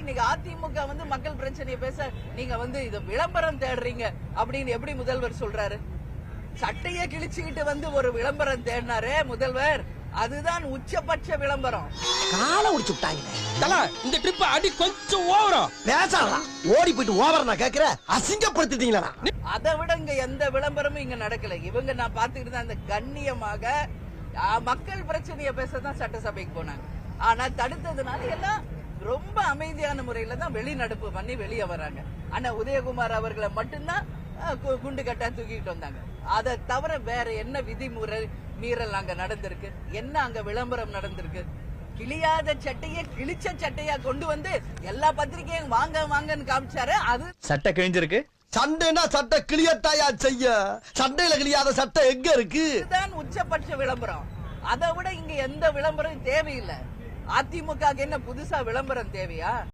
இன்னைக்கு அதிமுக வந்து மக்கள் பிரச்சனையை பேச நீங்க வந்து இது விளம்பரம் தேடுறீங்க அப்படின்னு எப்படி முதல்வர் சொல்றாரு? சட்டையை கிழிச்சுக்கிட்டு வந்து ஒரு விளம்பரம் தேடினாரே முதல்வர், அதுதான் உச்சபட்ச விளம்பரம். காலை உடிச்சுட்டாங்க. இந்த ட்ரிப் அடி கொஞ்சம் ஓவரா பேசாதடா. ஓடி போயிட்டு ஓவரா நான் கேக்குறேன். அசிங்கப்படுத்திட்டீங்களா? அதை விட இங்க எந்த விளம்பரமும் இங்க நடக்கல. இவங்க நான் பாத்துக்கிட்டு தான் அந்த கண்ணியமாக மக்கள் பிரச்சனையை பேசதான் சட்டசபைக்கு போனாங்க. ஆனா தடுத்ததுனால எல்லாம் ரொம்ப அமைதியான முறையில தான் வெளிநடப்பு பண்ணி வெளியே வராங்க. ஆனா உதயகுமார் அவர்களை மட்டும்தான் குண்டு கட்டா தூக்கிட்டு வந்தாங்க. அதை தவிர வேற என்ன விதிமுறை மீறல் அங்க நடந்திருக்கு? என்ன அங்க விளம்பரம் நடந்திருக்கு? கிளியாத சட்டையை கிழிச்ச சட்டையா கொண்டு வந்து எல்லா பத்திரிகையும் வாங்க வாங்கன்னு காமிச்சாரு. அது சட்டை கிழிஞ்சிருக்கு. சண்டைனா சட்டை கிளியத்தாயா செய்ய? சண்டையில கிளியாத சட்டை எங்க இருக்கு? இதுதான் உச்சபட்ச விளம்பரம். அதை விட இங்க எந்த விளம்பரம் தேவையில்லை. அதிமுக என்ன புதுசா விளம்பரம் தேவையா?